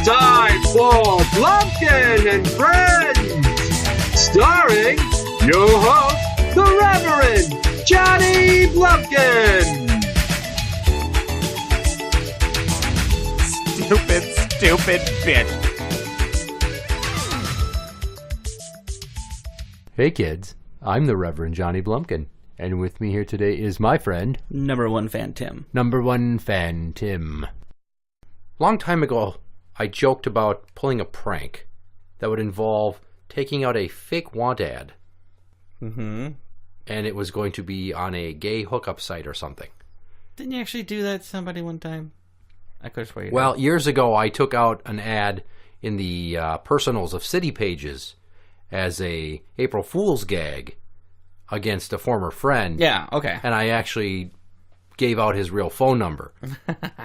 It's time for Blumpkin&Friends, starring your host, the Reverend Johnny Blumpkin. Stupid bitch. Hey kids, I'm the Reverend Johnny Blumpkin, and with me here today is my friend, Number one fan Tim. Number one fan Tim. Long time ago, I joked about pulling a prank that would involve taking out a fake want ad. Mm-hmm. And it was going to be on a gay hookup site or something. Didn't you actually do that to somebody one time? I could have sworn you did. Well, years ago, I took out an ad in the personals of City Pages as a April Fool's gag against a former friend. Yeah, okay. And I actually gave out his real phone number.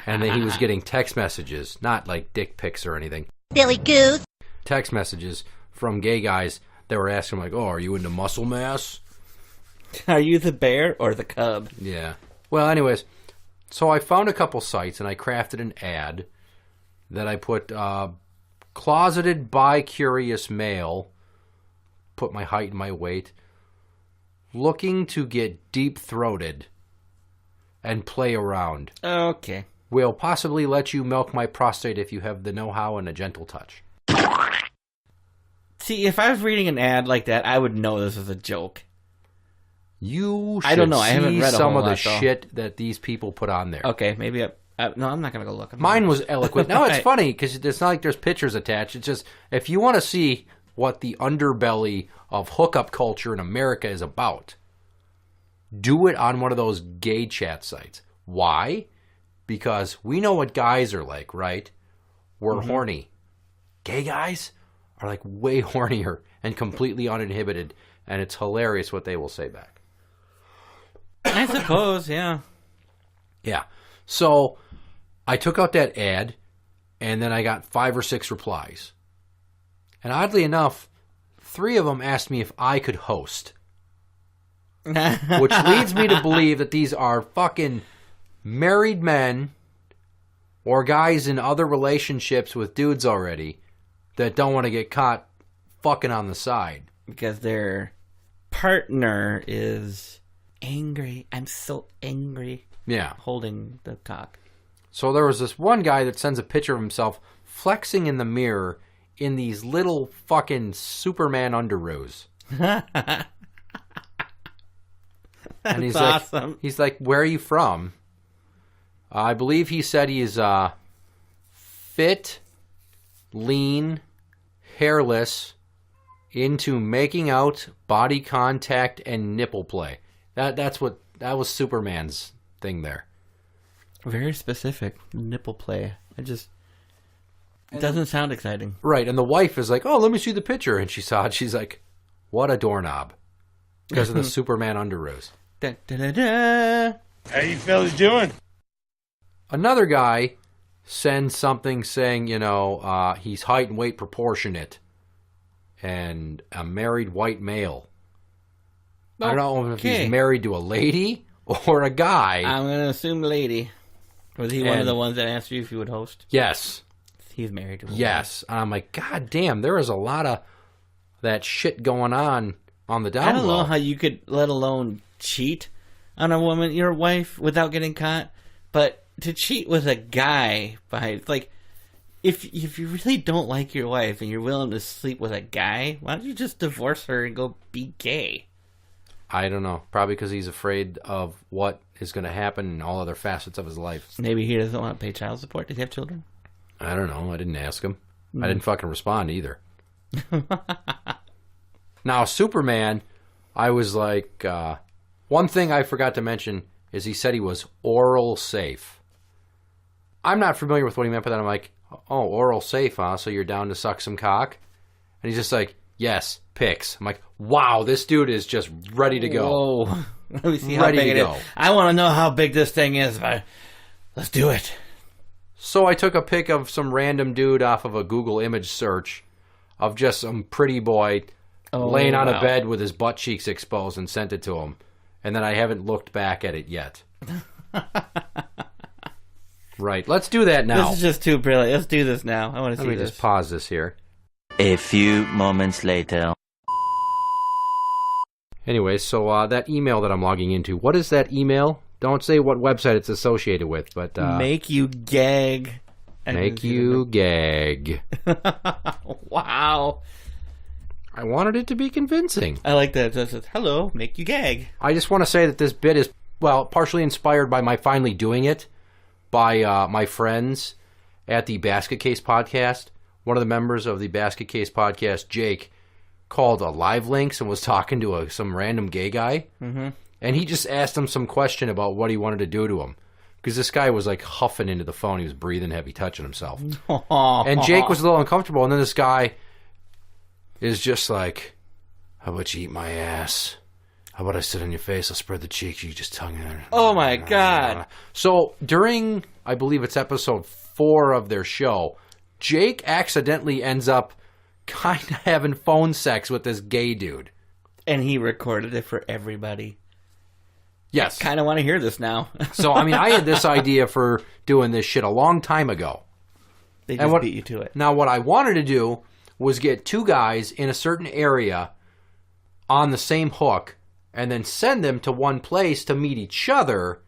And then he was getting text messages, not like dick pics or anything. Billy Goose. Text messages from gay guys that were asking, like, oh, are you into muscle mass? Are you the bear or the cub? Yeah. Well, anyways, so I found a couple sites and I crafted an ad that I put closeted bi-curious male, put my height and my weight, looking to get deep-throated and play around. Okay. Will possibly let you milk my prostate if you have the know-how and a gentle touch. See, if I was reading an ad like that, I would know this was a joke. You should I don't know. I haven't read a some whole of the lot, though. shit that these people put on there. Okay, maybe no, I'm not going to go look. Mine was eloquent. No, it's funny because it's not like there's pictures attached. It's just, if you want to see what the underbelly of hookup culture in America is about, do it on one of those gay chat sites. Why? Because we know what guys are like, right? We're horny. Gay guys are like way hornier and completely uninhibited, and it's hilarious what they will say back. I suppose, yeah. Yeah. So I took out that ad, and then I got 5 or 6 replies. And oddly enough, 3 of them asked me if I could host. Which leads me to believe that these are fucking married men or guys in other relationships with dudes already that don't want to get caught fucking on the side. Because their partner is angry. I'm so angry. Yeah. Holding the cock. So there was this one guy that sends a picture of himself flexing in the mirror in these little fucking Superman underoos. And he's awesome. Like, he's like, where are you from? I believe he said he is fit, lean, hairless, into making out, body contact, and nipple play. That was Superman's thing there. Very specific. Nipple play. It doesn't sound exciting. Right, and the wife is like, oh, let me see the picture. And she saw it. She's like, what a doorknob. Because of the Superman underoos. Da, da, da, da. How you fellas doing? Another guy sends something saying, he's height and weight proportionate and a married white male. I don't know if he's married to a lady or a guy. I'm going to assume lady. Was he one of the ones that asked you if you would host? Yes. He's married to a woman. Yes. And I'm like, God damn, there is a lot of that shit going on the down low. I don't know how you could, let alone cheat on a woman, your wife, without getting caught. But to cheat with a guy, if you really don't like your wife and you're willing to sleep with a guy, why don't you just divorce her and go be gay? I don't know. Probably because he's afraid of what is going to happen in all other facets of his life. Maybe he doesn't want to pay child support. Does he have children? I don't know. I didn't ask him. I didn't fucking respond either. Now, Superman, I was like, one thing I forgot to mention is he said he was oral safe. I'm not familiar with what he meant by that. I'm like, oh, oral safe, huh? So you're down to suck some cock? And he's just like, yes, pics. I'm like, wow, this dude is just ready to go. Whoa. Let me see how big it is. I want to know how big this thing is. Let's do it. So I took a pic of some random dude off of a Google image search of just some pretty boy laying on a bed with his butt cheeks exposed and sent it to him. And then I haven't looked back at it yet. Right. Let's do that now. This is just too brilliant. Let's do this now. I want to see Let me this. just pause this here. A few moments later. Anyway, so that email that I'm logging into, what is that email? Don't say what website it's associated with, but... Make you gag. Make you gag. Wow. I wanted it to be convincing. I like that. It says, hello, make you gag. I just want to say that this bit is, well, partially inspired by my finally doing it by my friends at the Basket Case Podcast. One of the members of the Basket Case Podcast, Jake, called a Live Links and was talking to some random gay guy. Mm-hmm. And he just asked him some question about what he wanted to do to him. Because this guy was like huffing into the phone. He was breathing heavy, touching himself. And Jake was a little uncomfortable. And then this guy is just like, how about you eat my ass? How about I sit on your face? I'll spread the cheeks. You just tongue it. Oh my God. So during, I believe it's episode 4 of their show, Jake accidentally ends up kind of having phone sex with this gay dude. And he recorded it for everybody. Yes. Kind of want to hear this now. So, I mean, I had this idea for doing this shit a long time ago. They just beat you to it. Now, what I wanted to do was get 2 guys in a certain area on the same hook and then send them to one place to meet each other,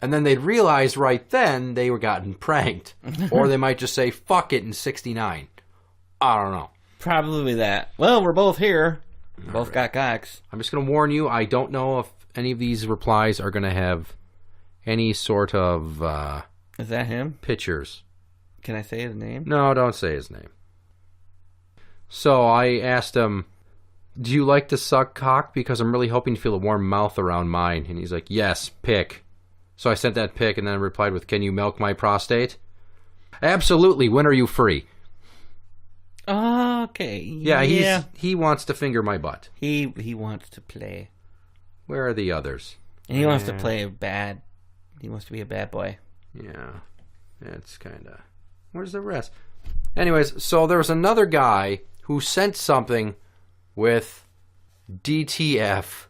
and then they'd realize right then they were gotten pranked. Or they might just say, fuck it, in 69. I don't know. Probably that. Well, we're both here. We both got cocks. I'm just going to warn you, I don't know if any of these replies are going to have any sort of Is that him? pictures. Can I say his name? No, don't say his name. So I asked him, do you like to suck cock? Because I'm really hoping to feel a warm mouth around mine. And he's like, yes, pic. So I sent that pic and then replied with, can you milk my prostate? Absolutely. When are you free? Okay. Yeah, he wants to finger my butt. He wants to play. Where are the others? And he wants to play bad. He wants to be a bad boy. Yeah. That's kind of... Where's the rest? Anyways, so there was another guy who sent something with DTF,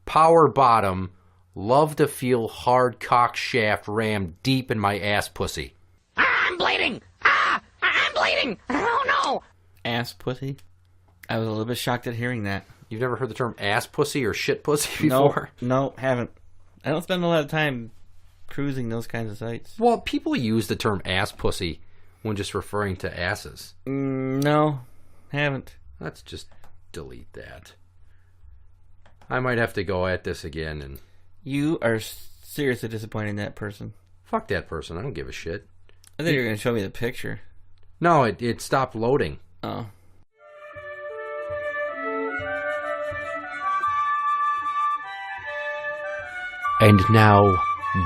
power bottom, love to feel hard cock shaft rammed deep in my ass pussy. I'm bleeding! I'm bleeding! Oh no! Ass pussy? I was a little bit shocked at hearing that. You've never heard the term ass pussy or shit pussy before? No, haven't. I don't spend a lot of time cruising those kinds of sites. Well, people use the term ass pussy when just referring to asses. No, haven't. Let's just delete that. I might have to go at this again and... You are seriously disappointing that person. Fuck that person. I don't give a shit. I thought you were going to show me the picture. No, it stopped loading. Oh. And now,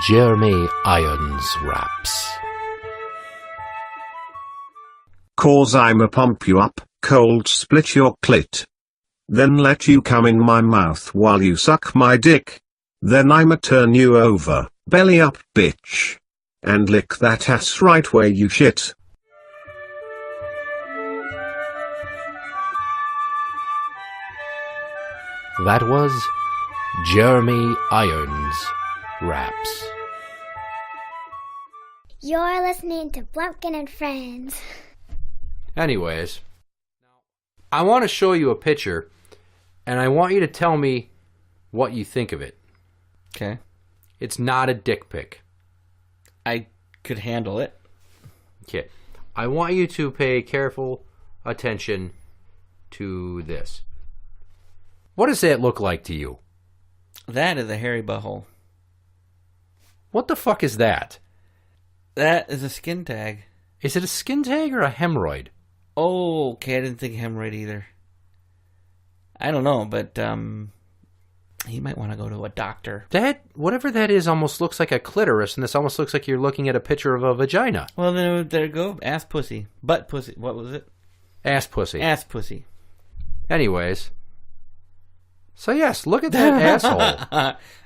Jeremy Irons raps. Cause I'ma pump you up, cold split your clit. Then let you come in my mouth while you suck my dick. Then I'ma turn you over, belly up bitch. And lick that ass right where you shit. That was Jeremy Irons raps. You're listening to Blumpkin&Friends. Anyways, I want to show you a picture, and I want you to tell me what you think of it. Okay. It's not a dick pic. I could handle it. Okay. I want you to pay careful attention to this. What does that look like to you? That is a hairy butthole. What the fuck is that? That is a skin tag. Is it a skin tag or a hemorrhoid? Oh, okay. I didn't think hemorrhoid either. I don't know, but he might want to go to a doctor. That, whatever that is, almost looks like a clitoris, and this almost looks like you're looking at a picture of a vagina. Well, then there you go. Ass pussy. Butt pussy. What was it? Ass pussy. Ass pussy. Anyways. So yes, look at that asshole.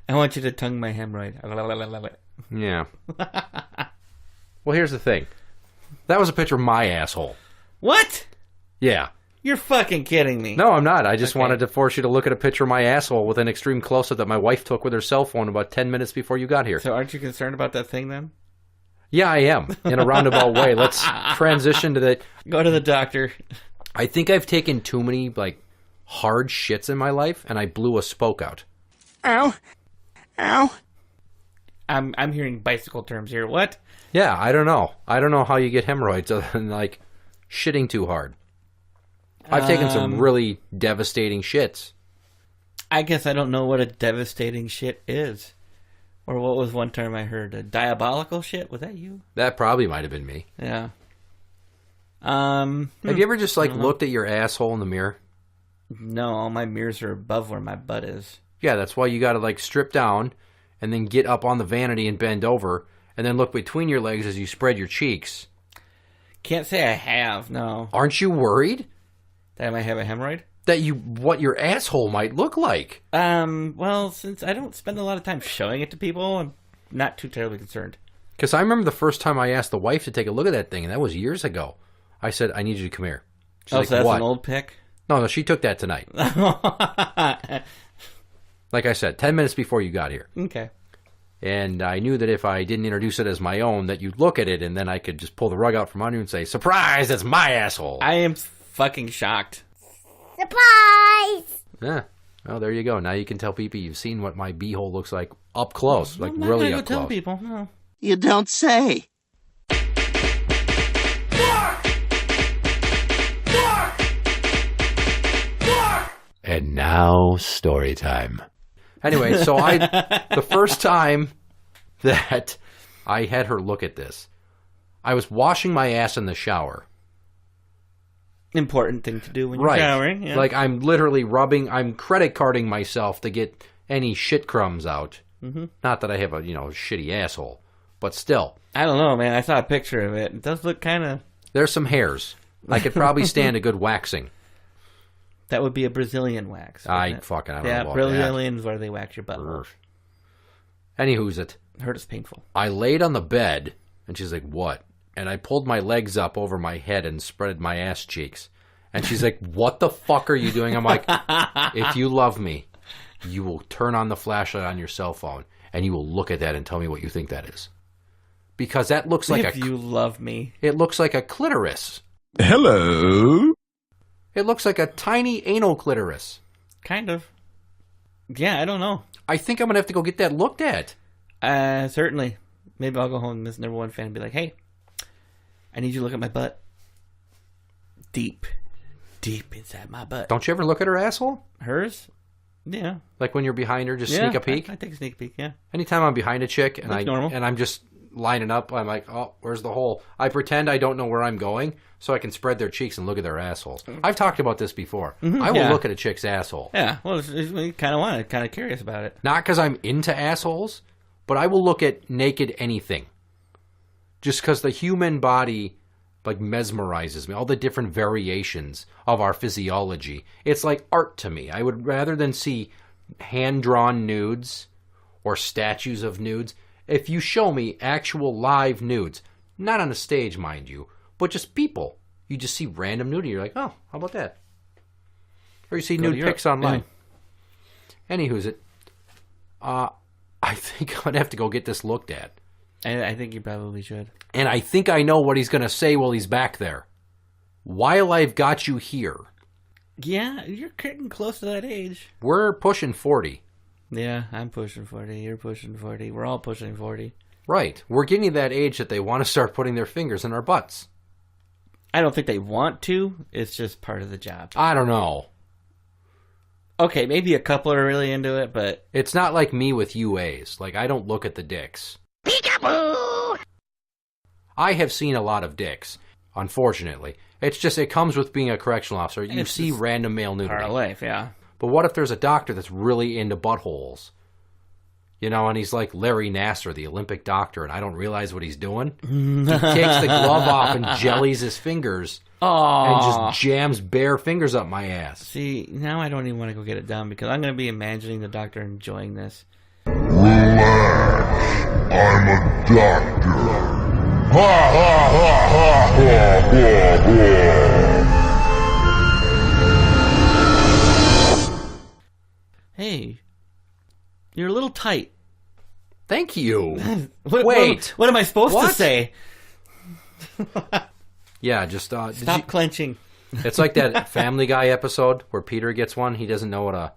I want you to tongue my hemorrhoid. Yeah. Well, here's the thing. That was a picture of my asshole. What? Yeah. You're fucking kidding me. No, I'm not. I just wanted to force you to look at a picture of my asshole with an extreme close-up that my wife took with her cell phone about 10 minutes before you got here. So aren't you concerned about that thing then? Yeah, I am, in a roundabout way. Let's transition to the... Go to the doctor. I think I've taken too many, like, hard shits in my life, and I blew a spoke out. Ow. Ow. I'm hearing bicycle terms here. What? Yeah, I don't know. I don't know how you get hemorrhoids other than, like, shitting too hard. I've taken some really devastating shits. I guess I don't know what a devastating shit is. Or what was one term I heard? A diabolical shit? Was that you? That probably might have been me. Yeah. Have you ever just, like, looked at your asshole in the mirror? No, all my mirrors are above where my butt is. Yeah, that's why you gotta, like, strip down and then get up on the vanity and bend over and then look between your legs as you spread your cheeks. Can't say I have, no. Aren't you worried? That I might have a hemorrhoid? What your asshole might look like. Well, since I don't spend a lot of time showing it to people, I'm not too terribly concerned. Because I remember the first time I asked the wife to take a look at that thing, and that was years ago. I said, I need you to come here. She's like, so that's what? An old pic? No, she took that tonight. Like I said, 10 minutes before you got here. Okay. And I knew that if I didn't introduce it as my own, that you'd look at it, and then I could just pull the rug out from under you and say, surprise, it's my asshole. I am fucking shocked. Surprise! Yeah. Oh, there you go. Now you can tell people you've seen what my beehole looks like up close, like I'm not really gonna up go close. tell people, no. You don't say. And now, story time. Anyway, so the first time that I had her look at this, I was washing my ass in the shower. Important thing to do when you're showering. Yeah. Like I'm literally I'm credit carding myself to get any shit crumbs out. Mm-hmm. Not that I have a, shitty asshole, but still. I don't know, man. I saw a picture of it. It does look kind of... There's some hairs. I could probably stand a good waxing. That would be a Brazilian wax. I don't know about that. Brazilians where they wax your butt. Anywho's it. Hurt is painful. I laid on the bed, and she's like, what? And I pulled my legs up over my head and spread my ass cheeks. And she's like, what the fuck are you doing? I'm like, if you love me, you will turn on the flashlight on your cell phone, and you will look at that and tell me what you think that is. Because that looks like if you love me. It looks like a clitoris. Hello? It looks like a tiny anal clitoris. Kind of. Yeah, I don't know. I think I'm going to have to go get that looked at. Certainly. Maybe I'll go home to this number one fan and be like, hey, I need you to look at my butt. Deep inside my butt. Don't you ever look at her asshole? Hers? Yeah. Like when you're behind her, just sneak a peek? I take a sneak peek, yeah. Anytime I'm behind a chick and normal. And I'm just lining up, I'm like, oh, where's the hole? I pretend I don't know where I'm going so I can spread their cheeks and look at their assholes. I've talked about this before. I will look at a chick's asshole. Yeah, well, you kind of want it, kind of curious about it. Not because I'm into assholes, but I will look at naked anything. Just because the human body like mesmerizes me. All the different variations of our physiology. It's like art to me. I would rather than see hand-drawn nudes or statues of nudes, if you show me actual live nudes, not on a stage, mind you, but just people. You just see random nudity. You're like, oh, how about that? Or you see nude pics online. Yeah. Anywho's it. I think I'm going to have to go get this looked at. I think you probably should. And I think I know what he's going to say while he's back there. While I've got you here. Yeah, you're getting close to that age. We're pushing 40. Yeah, I'm pushing 40. You're pushing 40. We're all pushing 40. Right. We're getting to that age that they want to start putting their fingers in our butts. I don't think they want to. It's just part of the job. I don't know. Okay, maybe a couple are really into it, but... It's not like me with UAs. Like, I don't look at the dicks. Peekaboo! I have seen a lot of dicks, unfortunately. It's just, it comes with being a correctional officer. You see random male nudity. Part of life, yeah. But what if there's a doctor that's really into buttholes? You know, and he's like Larry Nassar, the Olympic doctor, and I don't realize what he's doing. He takes the glove off and jellies his fingers. And just jams bare fingers up my ass. See, now I don't even want to go get it done because I'm going to be imagining the doctor enjoying this. Relax, I'm a doctor. Ha ha ha ha ha ha ha. Hey, you're a little tight. Thank you. Wait. What am I supposed to What? say? Yeah, just Stop clenching. It's like that Family Guy episode where Peter gets one. He doesn't know what a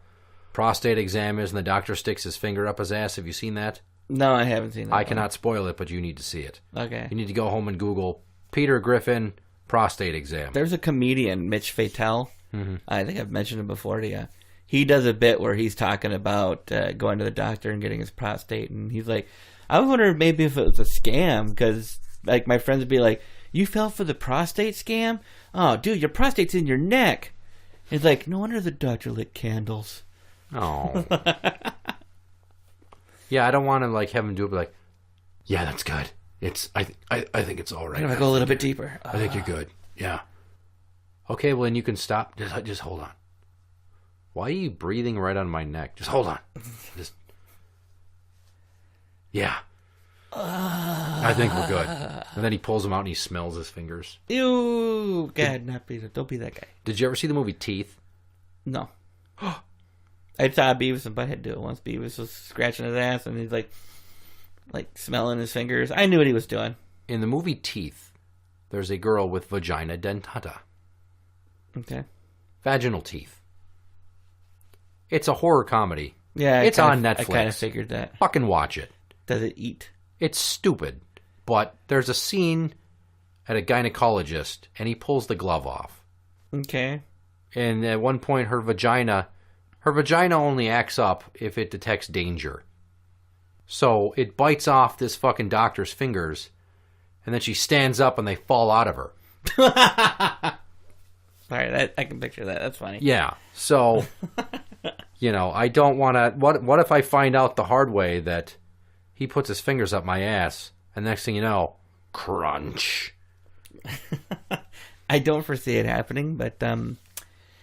prostate exam is, and the doctor sticks his finger up his ass. Have you seen that? No, I haven't seen that. I cannot spoil it, but you need to see it. Okay. You need to go home and Google Peter Griffin prostate exam. There's a comedian, Mitch Fatel. I think I've mentioned him before to you. He does a bit where he's talking about going to the doctor and getting his prostate, and he's like, I was wondering maybe if it was a scam, because like my friends would be like, you fell for the prostate scam? Oh, dude, your prostate's in your neck. He's like, no wonder the doctor lit candles. Oh. Yeah, I don't want to like have him do it, but like, yeah, that's good. I think it's all right. I'm going to go a little bit deeper. I think you're good. Yeah. Okay, well, then you can stop. Just hold on. Why are you breathing right on my neck? Just hold on. Yeah. I think we're good. And then he pulls them out and he smells his fingers. Ew. God, don't be that guy. Did you ever see the movie Teeth? No. I saw Beavis and Butthead do it once. Beavis was scratching his ass and he's like smelling his fingers. I knew what he was doing. In the movie Teeth, there's a girl with vagina dentata. Okay. Vaginal teeth. It's a horror comedy. Yeah, it's on Netflix. I kind of figured that. Fucking watch it. Does it eat? It's stupid. But there's a scene at a gynecologist, and he pulls the glove off. Okay. And at one point, her vagina only acts up if it detects danger. So it bites off this fucking doctor's fingers, and then she stands up and they fall out of her. All right, I can picture that. That's funny. Yeah. So, I don't want to... What if I find out the hard way that he puts his fingers up my ass, and next thing you know, crunch. I don't foresee it happening, but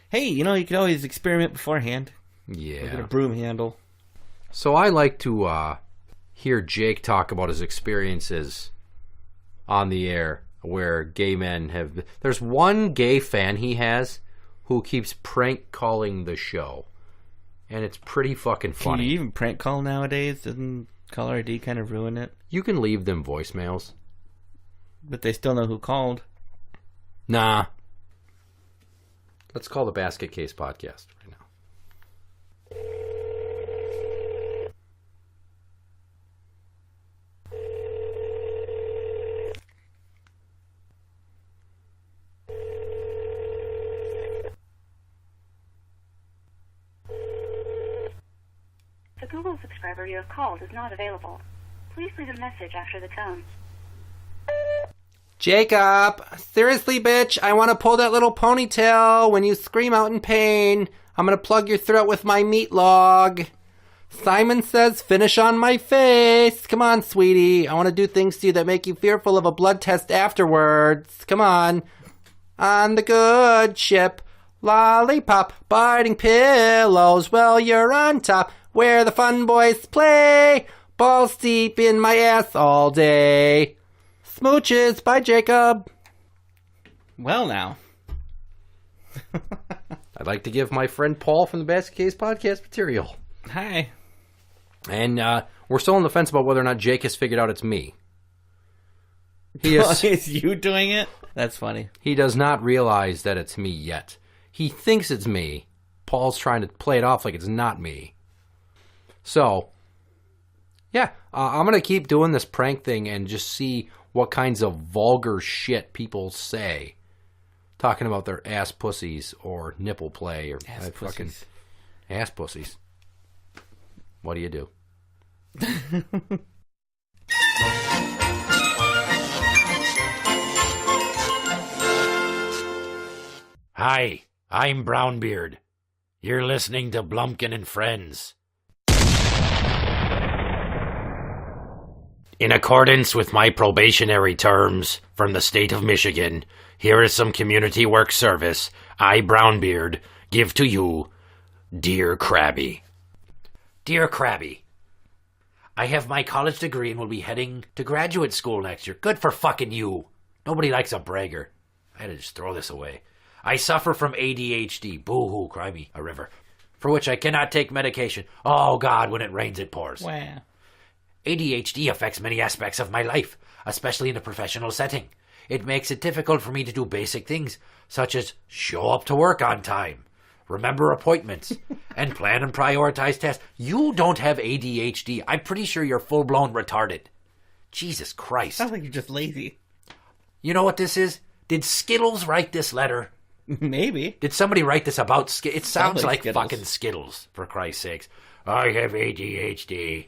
hey, you could always experiment beforehand. Yeah. With a broom handle. So I like to hear Jake talk about his experiences on the air where gay men have... There's one gay fan he has who keeps prank calling the show. And it's pretty fucking funny. Can you even prank call nowadays? Doesn't caller ID kind of ruin it? You can leave them voicemails. But they still know who called. Nah. Let's call the Basket Case Podcast right now. The Google subscriber you have called is not available. Please leave a message after the tone. Jacob, seriously, bitch, I want to pull that little ponytail when you scream out in pain. I'm going to plug your throat with my meat log. Simon says finish on my face. Come on, sweetie. I want to do things to you that make you fearful of a blood test afterwards. Come on. On the good ship. Lollipop, biting pillows while you're on top. Where the fun boys play. Balls deep in my ass all day. Smooches by Jacob. Well, now. I'd like to give my friend Paul from the Basket Case Podcast material. Hi. And we're still on the fence about whether or not Jake has figured out it's me. Is you doing it? That's funny. He does not realize that it's me yet. He thinks it's me. Paul's trying to play it off like it's not me. So, yeah, I'm going to keep doing this prank thing and just see what kinds of vulgar shit people say. Talking about their ass pussies or nipple play or fucking ass pussies. What do you do? Hi, I'm Brownbeard. You're listening to Blumpkin&Friends. In accordance with my probationary terms from the state of Michigan, here is some community work service I, Brownbeard, give to you, Dear Crabby. Dear Crabby, I have my college degree and will be heading to graduate school next year. Good for fucking you. Nobody likes a bragger. I had to just throw this away. I suffer from ADHD. Boo-hoo, cry me a river. For which I cannot take medication. Oh, God, when it rains, it pours. Wow. ADHD affects many aspects of my life, especially in a professional setting. It makes it difficult for me to do basic things, such as show up to work on time, remember appointments, and plan and prioritize tasks. You don't have ADHD. I'm pretty sure you're full-blown retarded. Jesus Christ. Sounds like you're just lazy. You know what this is? Did Skittles write this letter? Maybe. Did somebody write this about Skittles? It sounds like Skittles. fucking Skittles, for Christ's sakes. I have ADHD.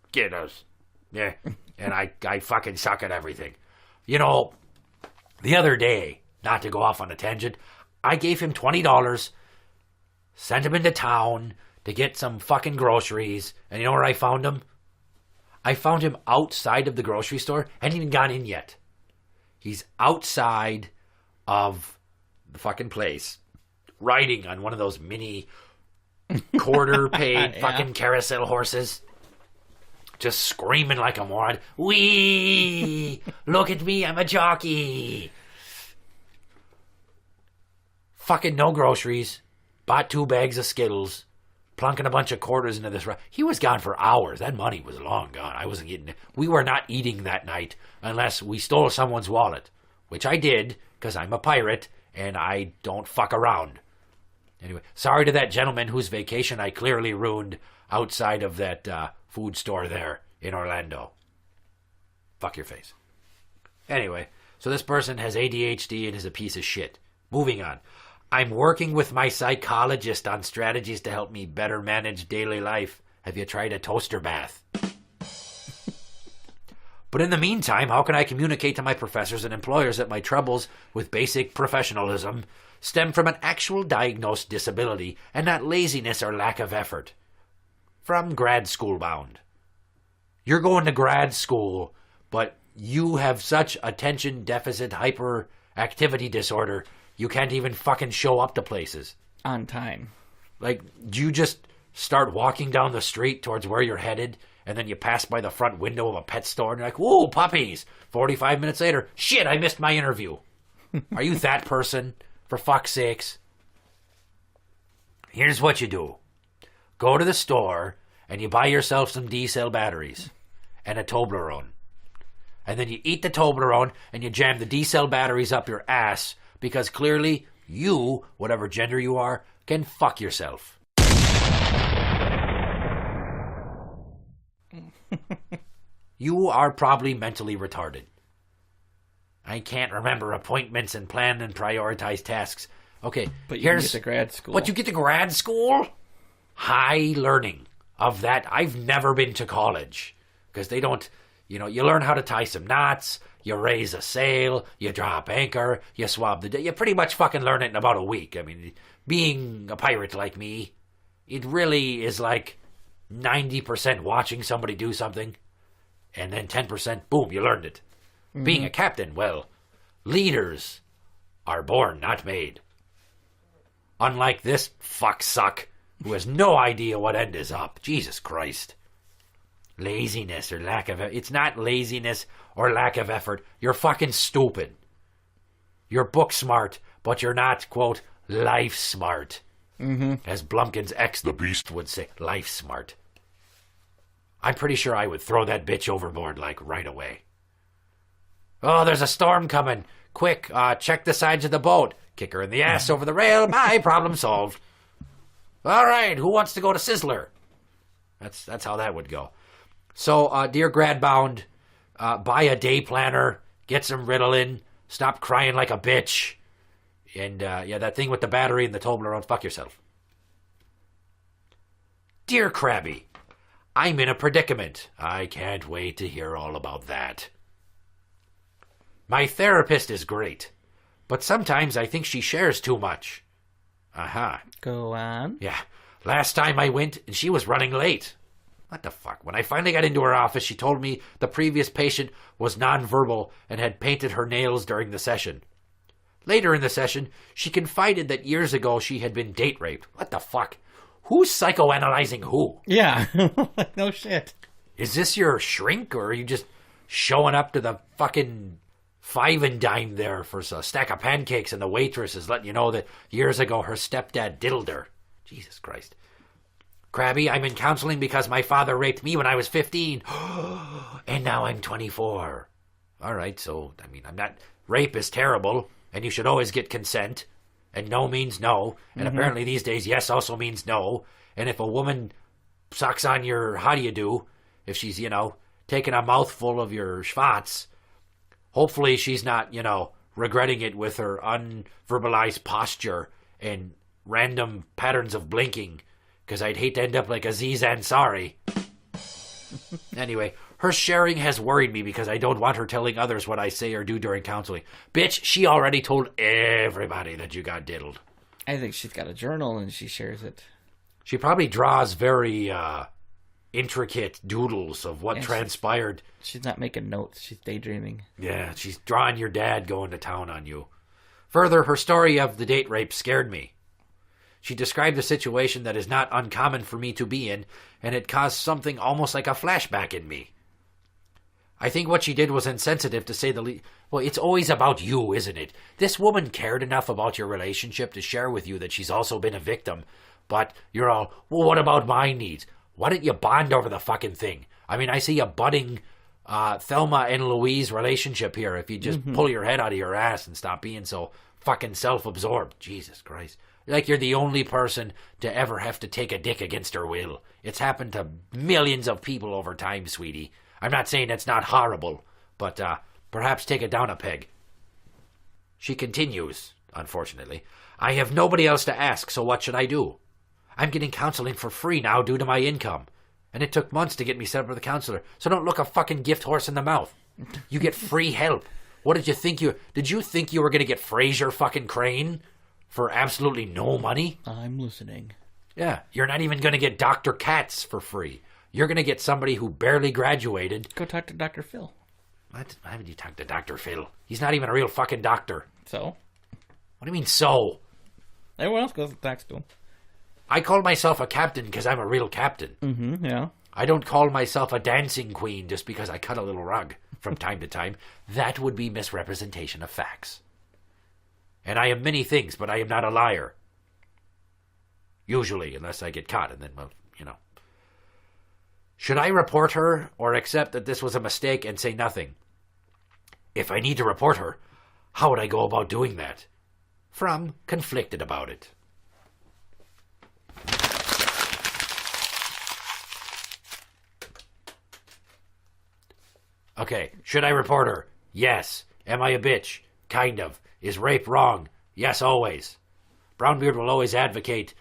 Skittles. Yeah. And I fucking suck at everything. You know, the other day, not to go off on a tangent, I gave him $20, sent him into town to get some fucking groceries, and you know where I found him? I found him outside of the grocery store. Hadn't even gone in yet. He's outside of the fucking place, riding on one of those mini quarter-paid fucking carousel horses, just screaming like a moron. Wee! Look at me, I'm a jockey. Fucking no groceries. Bought 2 bags of Skittles. Plunking a bunch of quarters into this. He was gone for hours. That money was long gone. I wasn't getting it. We were not eating that night unless we stole someone's wallet, which I did because I'm a pirate and I don't fuck around. Anyway, sorry to that gentleman whose vacation I clearly ruined outside of that food store there in Orlando. Fuck your face. Anyway, so this person has ADHD and is a piece of shit. Moving on. I'm working with my psychologist on strategies to help me better manage daily life. Have you tried a toaster bath? But in the meantime, how can I communicate to my professors and employers that my troubles with basic professionalism stem from an actual diagnosed disability and not laziness or lack of effort? From grad school bound. You're going to grad school, but you have such attention deficit hyperactivity disorder, you can't even fucking show up to places. On time. Like, you just start walking down the street towards where you're headed, and then you pass by the front window of a pet store, and you're like, whoa, puppies. 45 minutes later, shit, I missed my interview. Are you that person? For fuck's sakes. Here's what you do. Go to the store, and you buy yourself some D-cell batteries and a Toblerone. And then you eat the Toblerone, and you jam the D-cell batteries up your ass, because clearly you, whatever gender you are, can fuck yourself. You are probably mentally retarded. I can't remember appointments and plan and prioritize tasks. Okay, but you get to grad school. But you get to grad school? High learning of that. I've never been to college because they don't, you learn how to tie some knots. You raise a sail, you drop anchor, you swab the... You pretty much fucking learn it in about a week. I mean, being a pirate like me, it really is like 90% watching somebody do something, and then 10%, boom, you learned it. Mm-hmm. Being a captain, well, leaders are born, not made. Unlike this fucksuck who has no idea what end is up. Jesus Christ. Laziness or lack of... It's not laziness or lack of effort. You're fucking stupid. You're book smart, but you're not, quote, life smart. Mm-hmm. As Blumpkin's ex, the Beast, would say, life smart. I'm pretty sure I would throw that bitch overboard, like, right away. Oh, there's a storm coming. Quick, check the sides of the boat. Kick her in the ass over the rail. Bye, problem solved. All right, who wants to go to Sizzler? That's how that would go. So, dear Gradbound, buy a day planner, get some Ritalin, stop crying like a bitch, and, that thing with the battery and the Toblerone, fuck yourself. Dear Crabby, I'm in a predicament. I can't wait to hear all about that. My therapist is great, but sometimes I think she shares too much. Aha. Go on. Yeah. Last time I went, and she was running late. What the fuck? When I finally got into her office, she told me the previous patient was nonverbal and had painted her nails during the session. Later in the session, she confided that years ago she had been date raped. What the fuck? Who's psychoanalyzing who? Yeah. No shit. Is this your shrink, or are you just showing up to the fucking five and dime there for a stack of pancakes and the waitress is letting you know that years ago her stepdad diddled her? Jesus Christ. Crabby, I'm in counseling because my father raped me when I was 15. And now I'm 24. All right, so, I mean, I'm not... Rape is terrible, and you should always get consent. And no means no. And apparently these days, yes also means no. And if a woman sucks on your how do you do, if she's, taking a mouthful of your schwatz, hopefully she's not, regretting it with her unverbalized posture and random patterns of blinking, because I'd hate to end up like Aziz Ansari. Anyway, her sharing has worried me because I don't want her telling others what I say or do during counseling. Bitch, she already told everybody that you got diddled. I think she's got a journal and she shares it. She probably draws very intricate doodles of what transpired. She's not making notes. She's daydreaming. Yeah, she's drawing your dad going to town on you. Further, her story of the date rape scared me. She described a situation that is not uncommon for me to be in, and it caused something almost like a flashback in me. I think what she did was insensitive, to say the least. Well, it's always about you, isn't it? This woman cared enough about your relationship to share with you that she's also been a victim. But you're all, well, what about my needs? Why don't you bond over the fucking thing? I mean, I see a budding Thelma and Louise relationship here if you just pull your head out of your ass and stop being so fucking self-absorbed. Jesus Christ. Like you're the only person to ever have to take a dick against her will. It's happened to millions of people over time, sweetie. I'm not saying it's not horrible, but perhaps take it down a peg. She continues, unfortunately. I have nobody else to ask, so what should I do? I'm getting counseling for free now due to my income. And it took months to get me set up with a counselor, so don't look a fucking gift horse in the mouth. You get free help. What did you think Did you think you were going to get Fraser fucking Crane for absolutely no money? I'm listening. Yeah, you're not even going to get Dr. Katz for free. You're going to get somebody who barely graduated. Go talk to Dr. Phil. What? Why would you talk to Dr. Phil? He's not even a real fucking doctor. So? What do you mean, so? Everyone else goes to talk to him. I call myself a captain because I'm a real captain. Yeah. I don't call myself a dancing queen just because I cut a little rug from time to time. That would be misrepresentation of facts. And I am many things, but I am not a liar. Usually, unless I get caught, and then, well, Should I report her or accept that this was a mistake and say nothing? If I need to report her, how would I go about doing that? From conflicted about it. Okay, should I report her? Yes. Am I a bitch? Kind of. Is rape wrong? Yes, always. Brownbeard will always advocate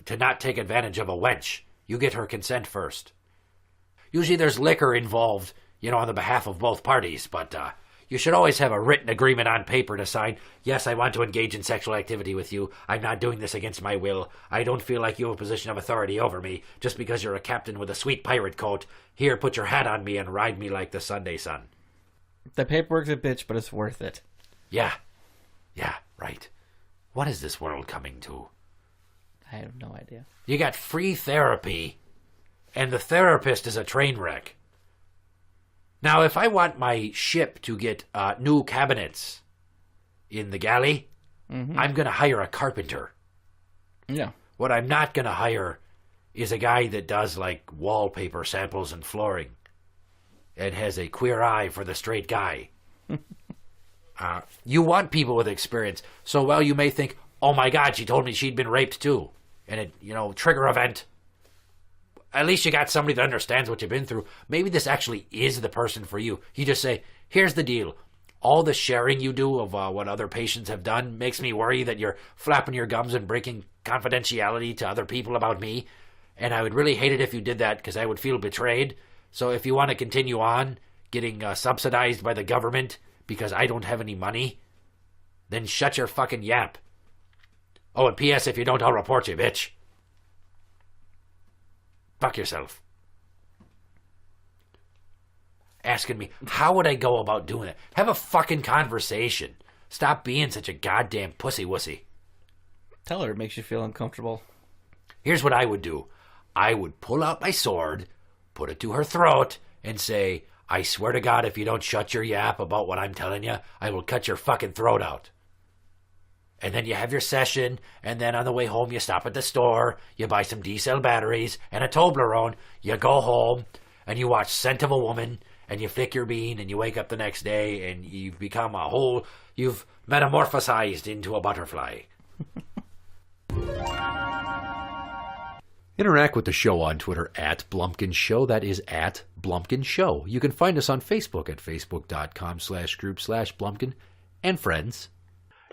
to not take advantage of a wench. You get her consent first. Usually there's liquor involved, on the behalf of both parties, but you should always have a written agreement on paper to sign. Yes, I want to engage in sexual activity with you. I'm not doing this against my will. I don't feel like you have a position of authority over me just because you're a captain with a sweet pirate coat. Here, put your hat on me and ride me like the Sunday sun. The paperwork's a bitch, but it's worth it. Yeah. Yeah, right. What is this world coming to? I have no idea. You got free therapy, and the therapist is a train wreck. Now, if I want my ship to get new cabinets in the galley, I'm going to hire a carpenter. Yeah. What I'm not going to hire is a guy that does, wallpaper samples and flooring and has a queer eye for the straight guy. You want people with experience. So, well, you may think, oh, my God, she told me she'd been raped, too. And it, trigger event. At least you got somebody that understands what you've been through. Maybe this actually is the person for you. You just say, here's the deal. All the sharing you do of what other patients have done makes me worry that you're flapping your gums and breaking confidentiality to other people about me. And I would really hate it if you did that because I would feel betrayed. So if you want to continue on getting subsidized by the government because I don't have any money, then shut your fucking yap. Oh, and P.S. if you don't, I'll report you, bitch. Fuck yourself. Asking me, how would I go about doing it? Have a fucking conversation. Stop being such a goddamn pussy wussy. Tell her it makes you feel uncomfortable. Here's what I would do. I would pull out my sword, put it to her throat, and say, I swear to God, if you don't shut your yap about what I'm telling you, I will cut your fucking throat out. and then you have your session, and then on the way home you stop at the store, you buy some D-cell batteries and a Toblerone, you go home, and you watch Scent of a Woman, and you flick your bean, and you wake up the next day, and you've become you've metamorphosized into a butterfly. Interact with the show on Twitter at Blumpkin Show. That is at Blumpkin Show. You can find us on Facebook at facebook.com/group/Blumpkin and Friends.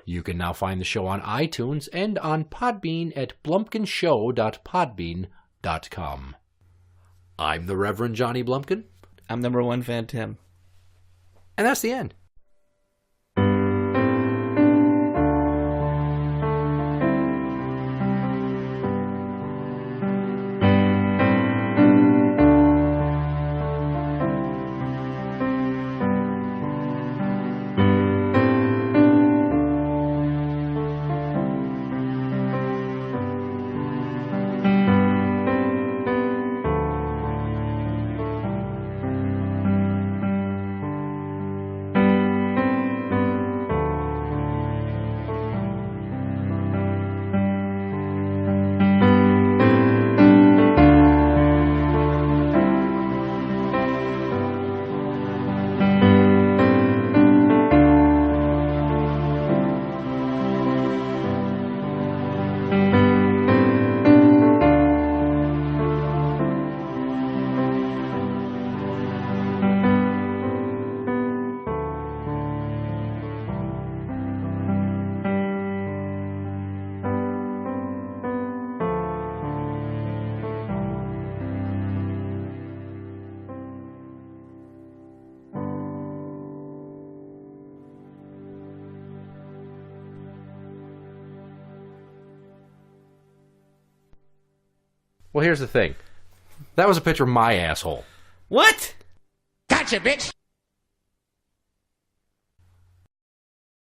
You can now find the show on iTunes and on Podbean at blumpkinshow.podbean.com. I'm the Reverend Johnny Blumpkin. I'm number one fan, Tim. And that's the end. Well, here's the thing. That was a picture of my asshole. What? Gotcha, bitch!